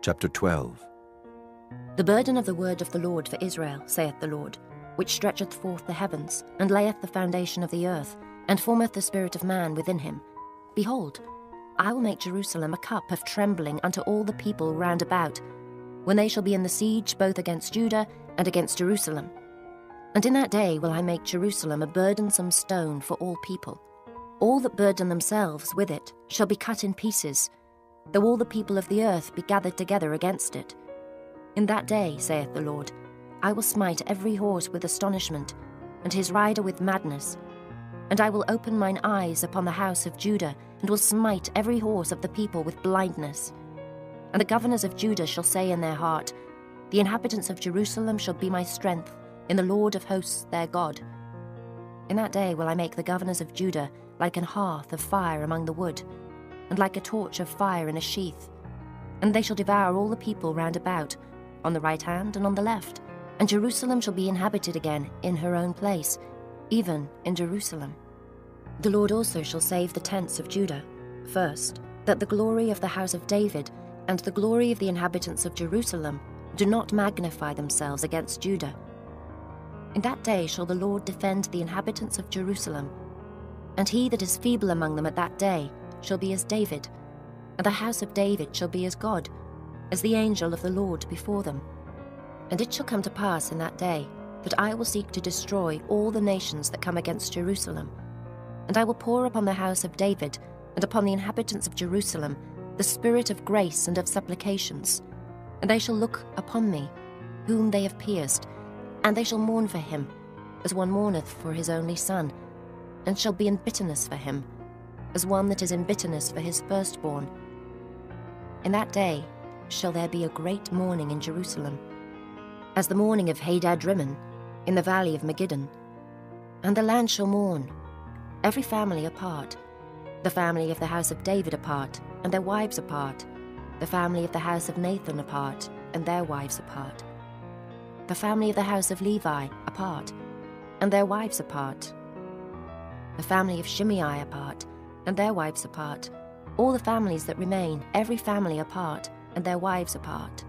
Chapter 12. The burden of the word of the Lord for Israel, saith the Lord, which stretcheth forth the heavens, and layeth the foundation of the earth, and formeth the spirit of man within him. Behold, I will make Jerusalem a cup of trembling unto all the people round about, when they shall be in the siege both against Judah and against Jerusalem. And in that day will I make Jerusalem a burdensome stone for all people. All that burden themselves with it shall be cut in pieces, though all the people of the earth be gathered together against it. In that day, saith the Lord, I will smite every horse with astonishment, and his rider with madness. And I will open mine eyes upon the house of Judah, and will smite every horse of the people with blindness. And the governors of Judah shall say in their heart, The inhabitants of Jerusalem shall be my strength in the Lord of hosts their God. In that day will I make the governors of Judah like an hearth of fire among the wood, and like a torch of fire in a sheath. And they shall devour all the people round about, on the right hand and on the left. And Jerusalem shall be inhabited again in her own place, even in Jerusalem. The Lord also shall save the tents of Judah. First, that the glory of the house of David and the glory of the inhabitants of Jerusalem do not magnify themselves against Judah. In that day shall the Lord defend the inhabitants of Jerusalem. And he that is feeble among them at that day shall be as David, and the house of David shall be as God, as the angel of the Lord before them. And it shall come to pass in that day that I will seek to destroy all the nations that come against Jerusalem. And I will pour upon the house of David and upon the inhabitants of Jerusalem the spirit of grace and of supplications. And they shall look upon me, whom they have pierced, and they shall mourn for him, as one mourneth for his only son, and shall be in bitterness for him, as one that is in bitterness for his firstborn. In that day shall there be a great mourning in Jerusalem, as the mourning of Hadad-rimmon in the valley of Megiddon. And the land shall mourn, every family apart, the family of the house of David apart, and their wives apart, the family of the house of Nathan apart, and their wives apart, the family of the house of Levi apart, and their wives apart, the family of Shimei apart, and their wives apart, all the families that remain, every family apart, and their wives apart.